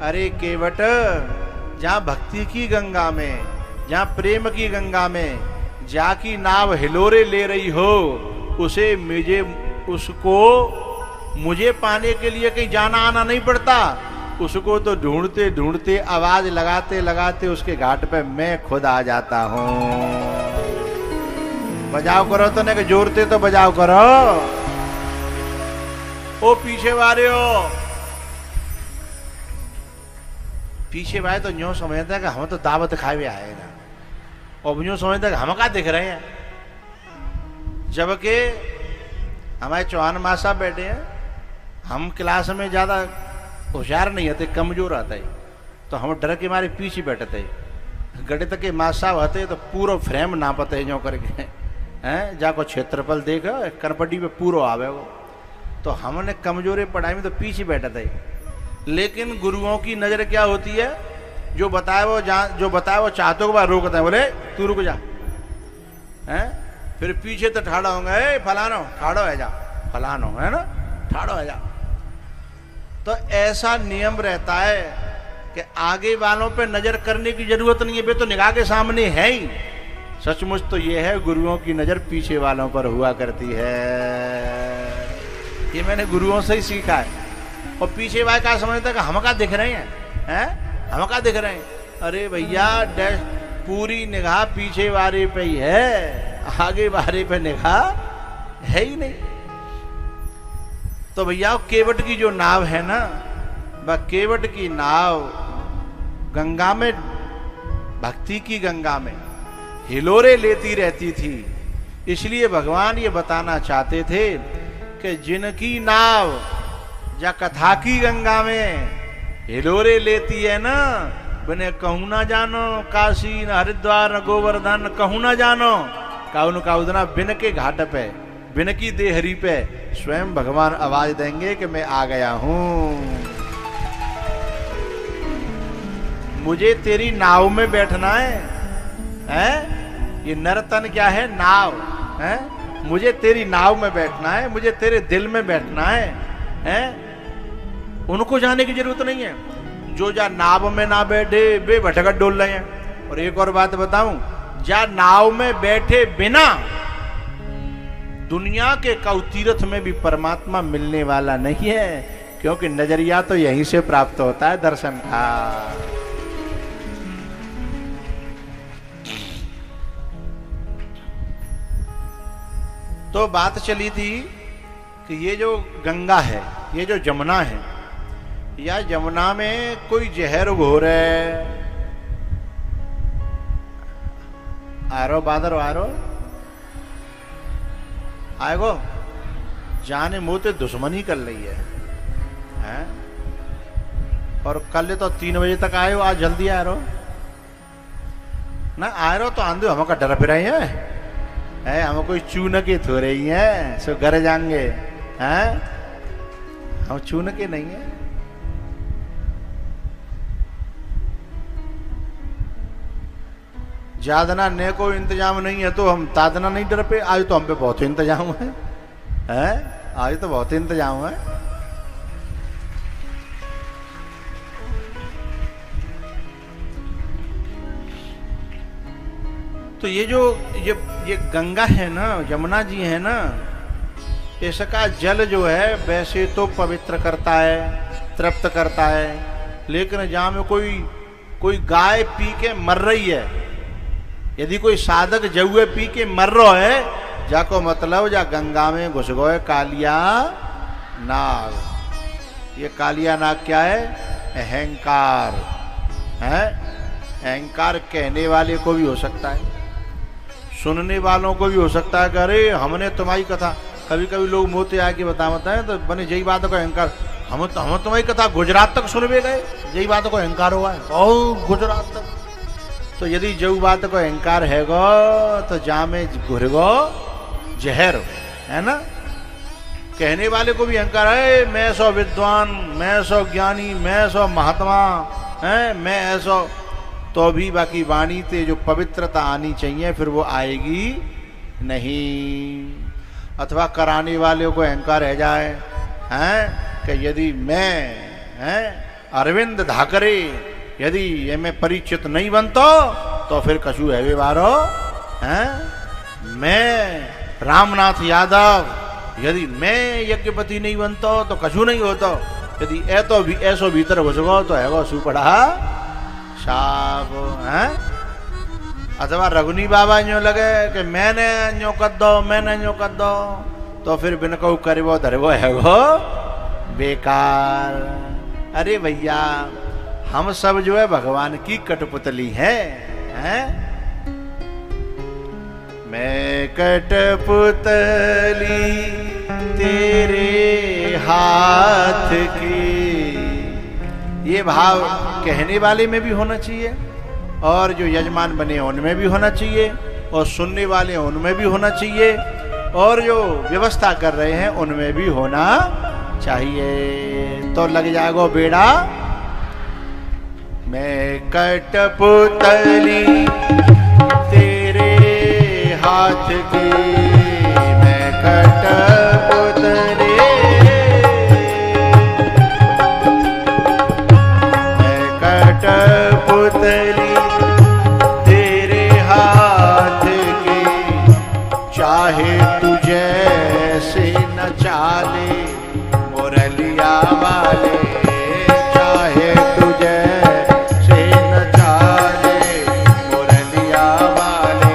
अरे केवट, जहाँ भक्ति की गंगा में, जहाँ प्रेम की गंगा में जाकी नाव हिलोरे ले रही हो, मुझे पाने के लिए कहीं जाना आना नहीं पड़ता। उसको तो ढूंढते ढूंढते, आवाज लगाते लगाते उसके घाट पे मैं खुद आ जाता हूं। बजाओ करो तो नहीं, जोरते तो बजाओ करो। ओ पीछे वाले हो, पीछे वाले तो यूं समझता है कि हम तो दावत खाए हुए आएगा, और यूं समझता है कि हम क्या दिख रहे हैं। जबकि हमारे चौहान माँ साहब बैठे हैं, हम क्लास में ज्यादा होशियार नहीं होते, कमजोर आता है, तो हम डर के मारे पीछे बैठते हैं। गणित के माँ साहब आते तो पूरा फ्रेम नापते हैं जो करके हैं, जाको क्षेत्रफल देख करपटी पे पूरा आवे वो। तो हमने कमजोरी पढ़ाई में तो पीछे बैठे थे। लेकिन गुरुओं की नजर क्या होती है, जो बताए वो चाहतों के बाद रोकते हैं, बोले तू रुक जा, हैं फिर पीछे तो ठाड़ा होंगे, फलानो ठाड़ो है जा, फलानो है ना, ठाड़ो है जा। तो ऐसा नियम रहता है कि आगे वालों पे नजर करने की जरूरत नहीं है, वे तो निगाह के सामने है ही। सचमुच तो ये है, गुरुओं की नजर पीछे वालों पर हुआ करती है। ये मैंने गुरुओं से ही सीखा है। और पीछे वाले क्या समझता है कि हम क्या दिख रहे हैं, हम क्या दिख रहे हैं। अरे भैया, पूरी निगाह पीछे वाले पे ही है, आगे वाले पे निगाह है ही नहीं। तो भैया केवट की जो नाव है ना, वह केवट की नाव गंगा में, भक्ति की गंगा में हिलोरे लेती रहती थी। इसलिए भगवान ये बताना चाहते थे कि जिनकी नाव या कथा की गंगा में हिलोरे लेती है ना, बने कहूं ना जानो, काशी न हरिद्वार न गोवर्धन कहूं ना जानो, काउन काउदना बिन के घाट पे, बिन की देहरी पे स्वयं भगवान आवाज देंगे कि मैं आ गया हूं। मुझे तेरी नाव में बैठना है? ये नरतन क्या है, नाव है। मुझे तेरी नाव में बैठना है, मुझे तेरे दिल में बैठना है? उनको जाने की जरूरत नहीं है। जो जा नाव में ना बैठे वे भटकट डोल रहे हैं। और एक और बात बताऊं, जा नाव में बैठे बिना दुनिया के कौ तीर्थ में भी परमात्मा मिलने वाला नहीं है, क्योंकि नजरिया तो यहीं से प्राप्त होता है, दर्शन का। तो बात चली थी कि ये जो गंगा है, ये जो जमुना है, या जमुना में कोई जहर घोर है। आरो बादर आरो आएगो, जाने मोते दुश्मनी कर रही है? और कल तो 3 बजे तक आए हो, आज जल्दी आ रहो ना। आ रहो तो आंधे हम का डर फिर है, हम कोई चून के थो रही है सो घर जाएंगे, हैं हम चून के नहीं है। ज्यादा ने को इंतजाम नहीं है तो हम तादना नहीं डर पे। आज तो हम पे बहुत इंतजाम है, आज तो बहुत इंतजाम है। तो ये गंगा है ना, यमुना जी है ना, इसका जल जो है वैसे तो पवित्र करता है, तृप्त करता है। लेकिन जहां में कोई गाय पी के मर रही है, यदि कोई साधक जौए पी के मर रहा है, जाको मतलब जा गंगा में घुस गए कालिया नाग। ये कालिया नाग क्या है? अहंकार है। अहंकार कहने वाले को भी हो सकता है, सुनने वालों को भी हो सकता है कि अरे हमने तुम्हारी कथा, कभी कभी लोग मोते आके बताए तो बने यही बात को अहंकार, हम तुम्हारी कथा गुजरात तक सुनवे गए, यही बात को अहंकार हुआ है, और गुजरात तक। तो यदि जो बात को अहंकार है गो, तो जा में घुर गो जहर है ना। कहने वाले को भी अहंकार है, मैं सो विद्वान, मैं सो ज्ञानी, मैं सो महात्मा है, मैं ऐसो। तो भी बाकी वाणी ते जो पवित्रता आनी चाहिए फिर वो आएगी नहीं। अथवा कराने वाले को अहंकार रह जाए हैं कि यदि मैं अरविंद धाकरे यदि ये में परिचित नहीं बनतो तो फिर कछु है व्यवहारो हैं। मैं रामनाथ यादव यदि मैं यज्ञपति नहीं बनतो तो कछु नहीं होतो। यदि ऐसो भीतर घुसगो तो है वो सुपड़ा साब हैं। अथवा रघुनी बाबा यूँ लगे कि मैंने यूँ कर दो तो फिर बिन कहू करबो धरबो है वो बेकार। अरे भैया हम सब जो है भगवान की कठपुतली है हैं। मैं कठपुतली तेरे हाथ की, ये भाव कहने वाले में भी होना चाहिए और जो यजमान बने उनमें भी होना चाहिए और सुनने वाले उनमें भी होना चाहिए और जो व्यवस्था कर रहे हैं उनमें भी होना चाहिए, तो लग जाएगा बेड़ा। मैं कठपुतली तेरे हाथ की, मैं कठपुतली, मैं कठपुतली तेरे हाथ की, चाहे तुझे से न चाले मुरलिया वाले, चाहे तुझे से न चाले मुरलिया वाले।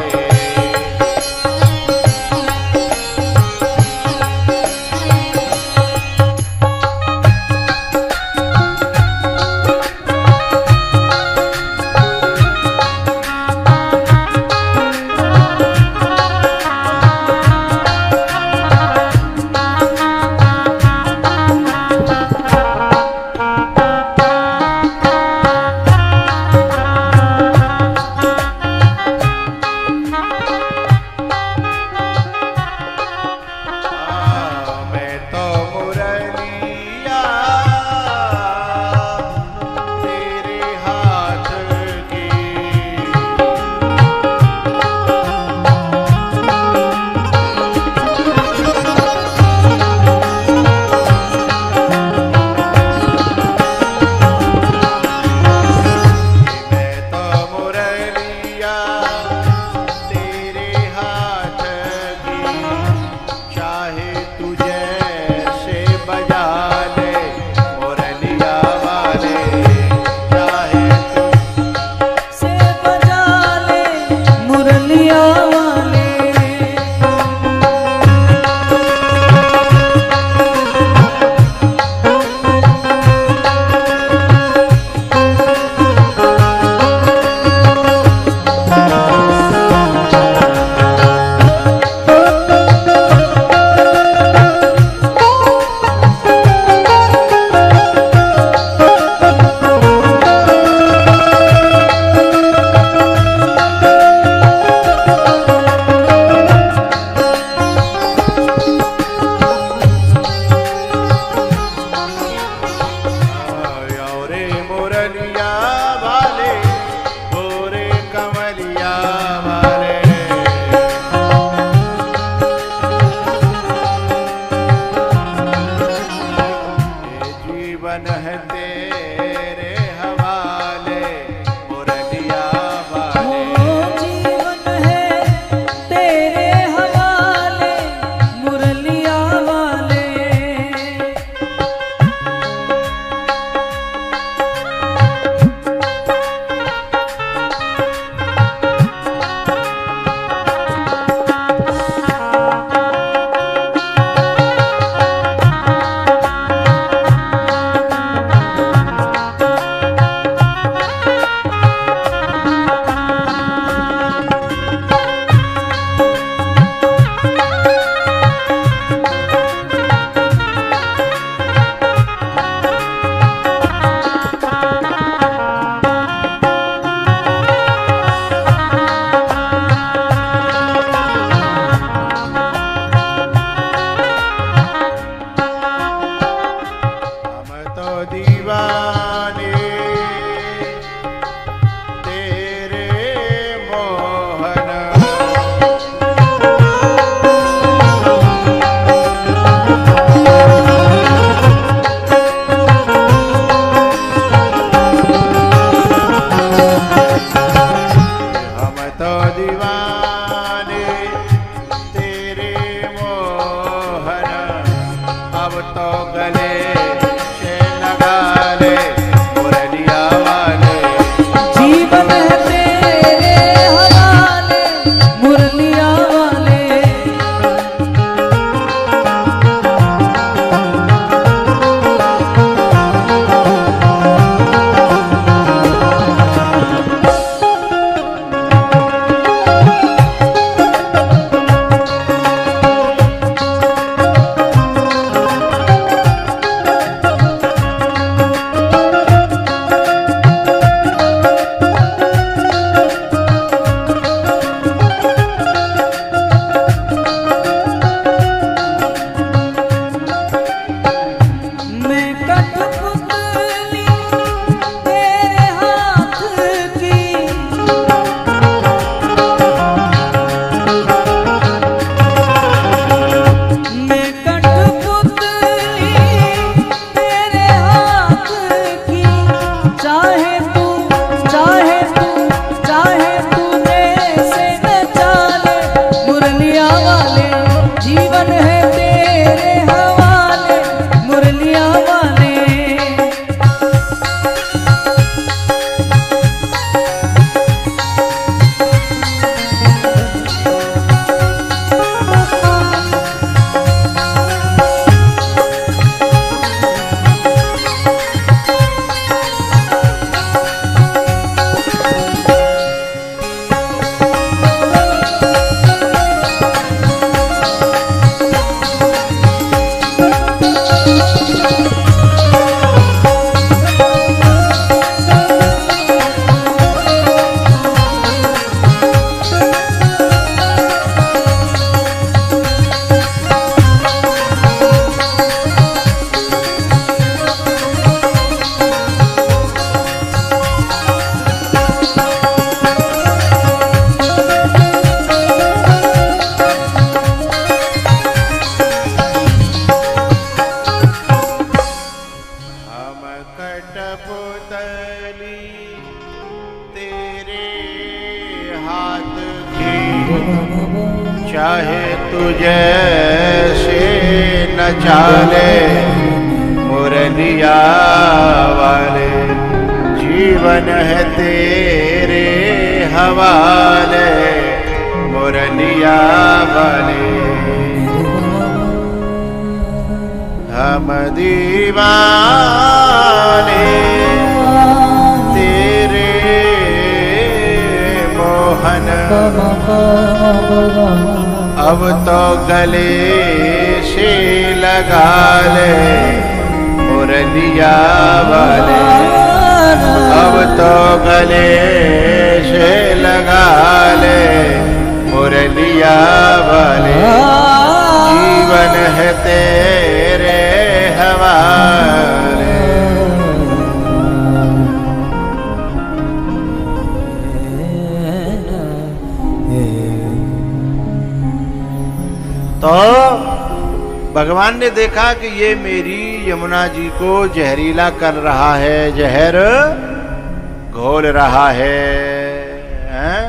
कठपुतली तेरे हाथ की, चाहे तुझे से न चाले मुरलिया वाले, जीवन है तेरे हवाले मुरलिया वाले। हम दीवाने तेरे मोहन, अब तो गले से लगा ले मुरलिया वाले, अब तो गले से लगा ले मुरलिया वाले, जीवन है तेरे हवाले। तो भगवान ने देखा कि ये मेरी यमुना जी को जहरीला कर रहा है, जहर घोल रहा है, हैं?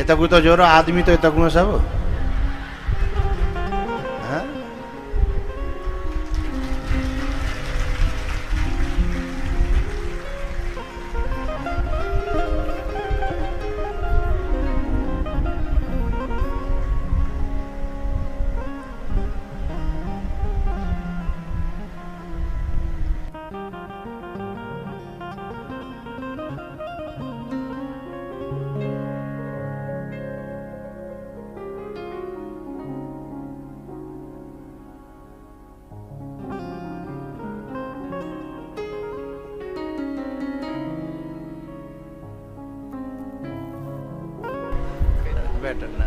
इतकू तो जोरो आदमी तो इतकू सब, हाँ? बेटर ना।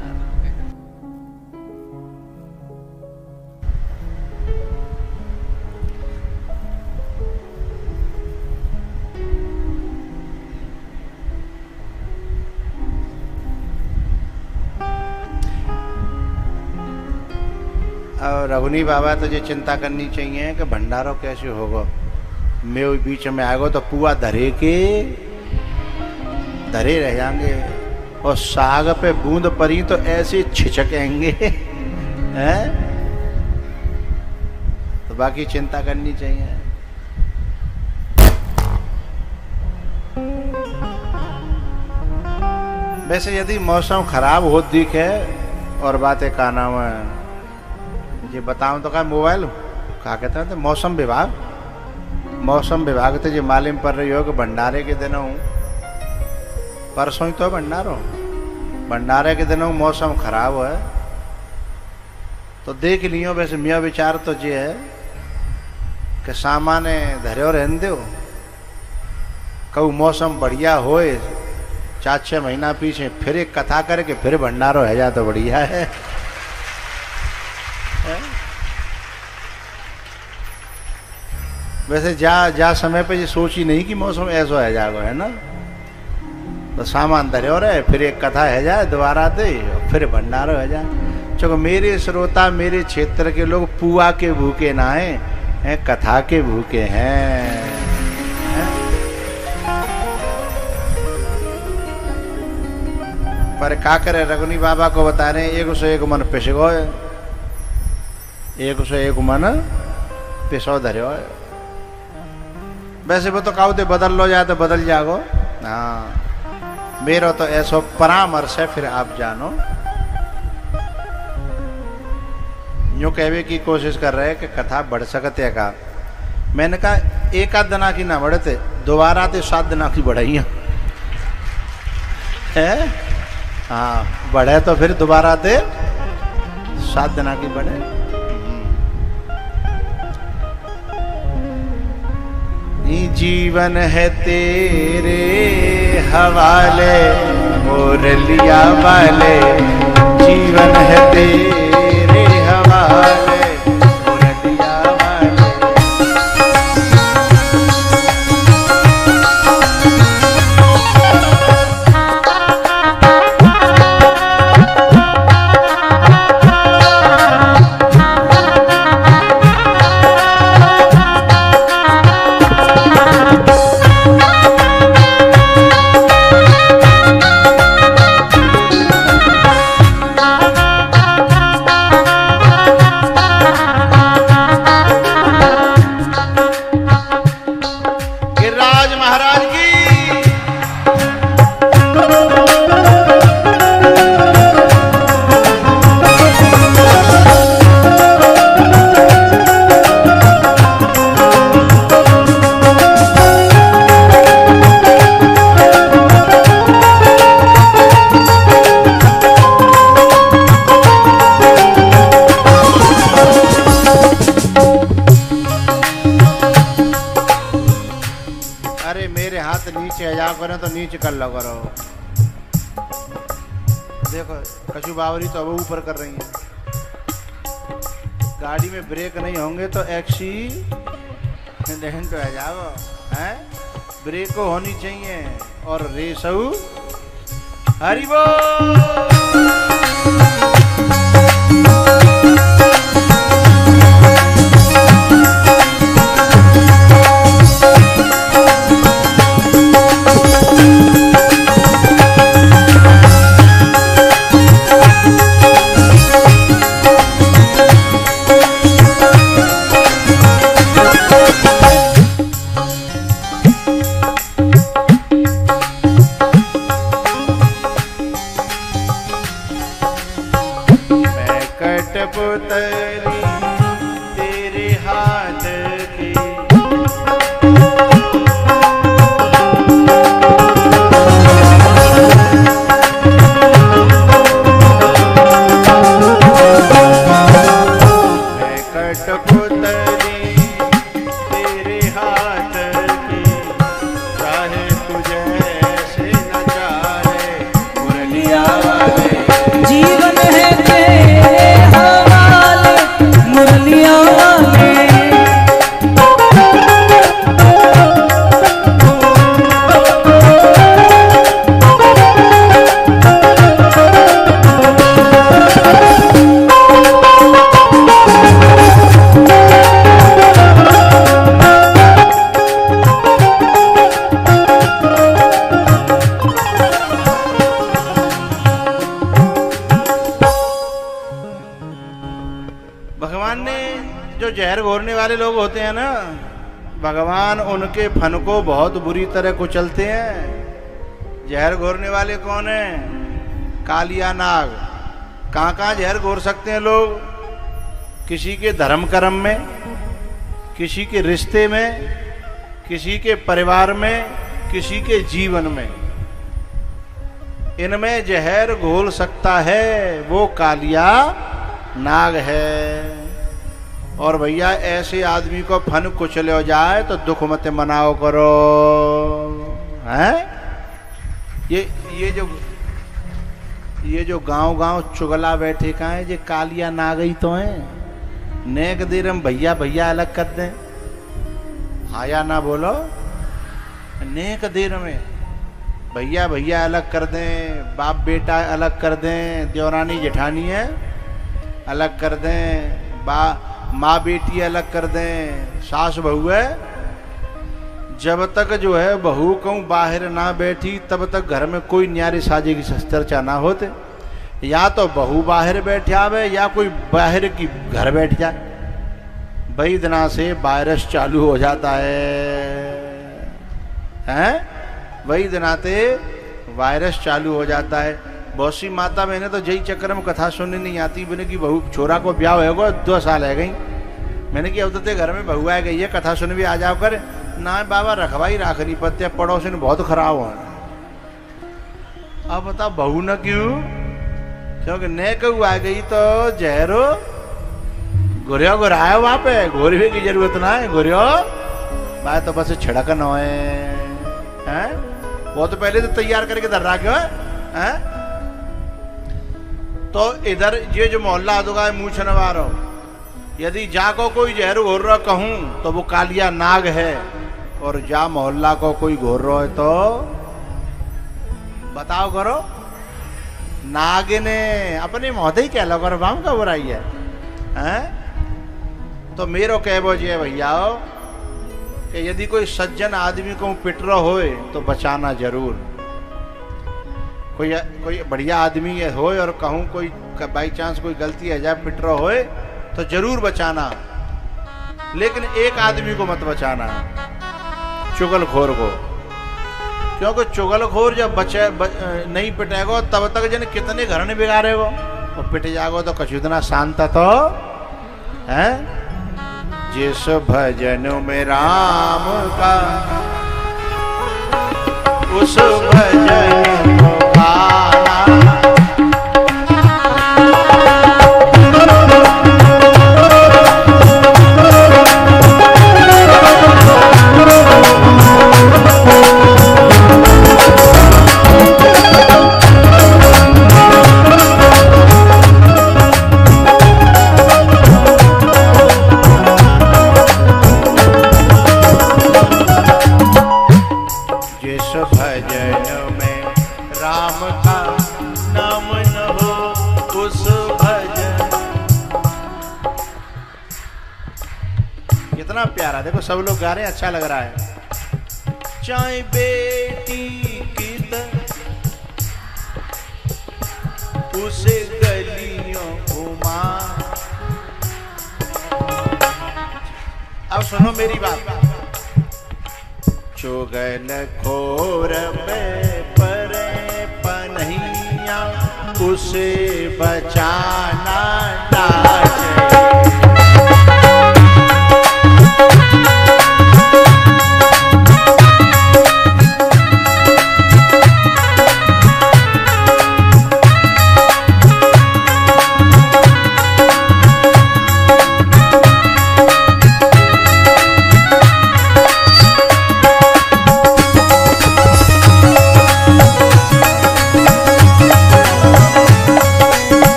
और रघुनी बाबा तुझे चिंता करनी चाहिए कि भंडारो कैसे होगा, मैं बीच में आएगा तो पुआ धरे रह जाएंगे, और साग पे बूंद परी तो ऐसे छिचकेंगे हैं। तो बाकी चिंता करनी चाहिए। वैसे यदि मौसम खराब हो दिखे और बातें का नाम है ये बताऊं तो क्या मोबाइल क्या कहते हैं, तो मौसम विभाग तो ये मालूम पड़ रही हो कि भंडारे के दिनों परसों ही तो भंडारे के दिनों मौसम खराब है। तो देख लियो वैसे मियाँ विचार तो ये है कि सामाने धर्यो रहने दो, कहूँ मौसम बढ़िया होए 4-6 महीना पीछे फिर एक कथा करके फिर भंडारो है जा तो बढ़िया है। वैसे जा समय पे ये सोची नहीं कि मौसम ऐसा है जागो है ना, तो सामान धरे रहे फिर एक कथा है जाए दोबारा दे फिर भंडारो है जाए। चलो मेरे श्रोता मेरे क्षेत्र के लोग पुआ के भूखे ना हैं, कथा के भूखे हैं। पर का करे रघुनी बाबा को बता रहे हैं 101 मन पिस गए, 101 मन पिसो धरो। वैसे वो तो काऊ दे बदल लो जाए तो बदल जाओ। हाँ मेरा तो ऐसा परामर्श है, फिर आप जानो। यूं कहवे की कोशिश कर रहे कि कथा बढ़ सकते का। मैंने कहा एक आध दिना की ना बढ़ते, दोबारा तो 7 दिना की बढ़ाई है। हाँ बढ़े तो फिर दोबारा ते 7 दिना की बढ़े। जीवन है तेरे हवाले मुरलिया वाले, जीवन है तेरे हवाले मुरलिया वाले। अरे मेरे हाथ नीचे आ जाओ करें तो नीचे कर लो करो। देखो कछु बावरी तो अब ऊपर कर रही है। गाड़ी में ब्रेक नहीं होंगे तो एक्सीडेंट हो जाओ हैं। ब्रेक को होनी चाहिए और रेसऊ हरि बोल। कठपुतली तेरे हाथ की मैं कठपुतली तेरे हाथ की चाहे तुझे से न चाहे मुरलिया वाले जीवन है तेरे हवाले मुरलिया वाले। भगवान ने जो जहर घोरने वाले लोग होते हैं ना, भगवान उनके फन को बहुत बुरी तरह कुचलते हैं। जहर घोरने वाले कौन है? कालिया नाग। कहाँ जहर घोर सकते हैं लोग? किसी के धर्म कर्म में, किसी के रिश्ते में, किसी के परिवार में, किसी के जीवन में। इनमें जहर घोल सकता है वो कालिया नाग है। और भैया ऐसे आदमी को फन कुचल हो जाए तो दुख मत मनाओ करो हैं। ये जो गांव चुगला बैठे का है, ये कालिया नाग ही तो हैं। नेक देर हम भैया भैया अलग कर दें, हाँ या ना बोलो। नेक देर में भैया भैया अलग कर दें, बाप बेटा अलग कर दें, देवरानी जेठानी है अलग कर दें, माँ बेटी अलग कर दें, सास बहू है। जब तक जो है बहू कहूँ बाहर ना बैठी तब तक घर में कोई न्यारी साजे की चर्चा ना होते। या तो बहू बाहर बैठे आवे या कोई बाहर की घर बैठ जाए, वही दिना से वायरस चालू हो जाता है? वही दिनाते वायरस चालू हो जाता है। बहुत सी माता मैंने तो जई चक्कर में कथा सुनने नहीं आती। मैंने कि बहू छोरा को ब्याह होगा 2 साल है गई। मैंने कि अब तो ते घर में बहू आ गई है, कथा सुन भी आ जाओ कर। ना बाबा रखवाई राखनी पत्ते, पड़ोसी ने बहुत खराब हो। अब बता बहू न क्यों? क्योंकि न कहू आ गई तो जहरो घुरियो घुरायो वहां पे, घोरवे की जरूरत ना है। घुरियो बाय तो बस छिड़कन हो है। वो तो पहले तो तैयार करके धर रहा क्यों है? तो इधर ये जो मोहल्ला दुगा मुँह छनवार हो, यदि जाको कोई जहर घोर रहा कहूं तो वो कालिया नाग है। और जा मोहल्ला को कोई घोर रहा है तो बताओ करो, नाग ने अपने मोहदे ही कह लो करो, बाम का बुराई है? तो मेरो कहबो जी भैया कि यदि कोई सज्जन आदमी को पिट रहा होए तो बचाना जरूर। कोई बढ़िया आदमी होए और कहूँ कोई बाई चांस कोई गलती है जाए पिट रहा होए तो जरूर बचाना। लेकिन एक आदमी को मत बचाना, चुगलखोर को। क्योंकि चुगलखोर जब नहीं पिटेगा तब तक जन कितने घर ने बिगाड़ेगा। और पिट जाएगा तो कछु इतना शांत तो है। जिस भजन में राम का उस भजन को गाना, सब लोग गा रहे हैं, अच्छा लग रहा है। चाहे बेटी की उसे गलियों घुमा। अब सुनो मेरी बात। चुगल खोर पर पनहिया उसे बचाना लाजे।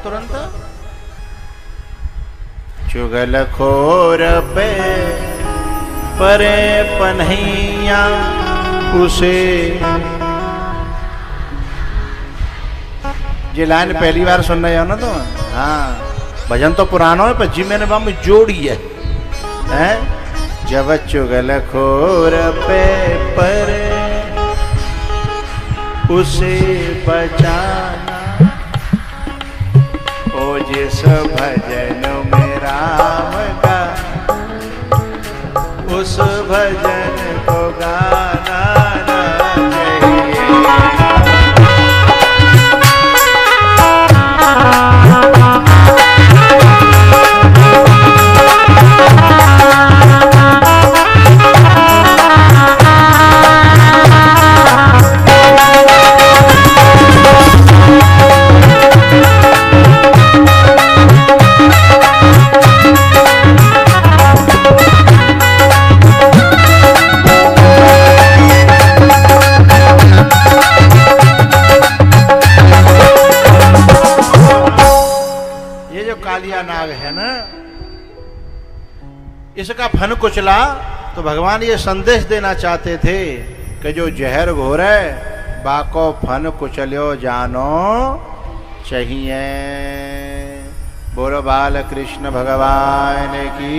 तुरंत चुगल खोर पे परे पन्हैया उसे। ये लाइन पहली बार सुन रहे हो ना तुम? हाँ, भजन तो पुराना है पर जी मैंने वहां में जोड़ी है, हैं? जब चुगल खोर पे परे उसे बचाना, ओ जिस भजन में राम का उस भजन को गाना ना चाहिए। कालिया नाग है ना, इसका फन कुचला तो भगवान ये संदेश देना चाहते थे कि जो जहर घोरे बाको फन कुचल्यो जानो चाहिए। बोलो बाल कृष्ण भगवान की।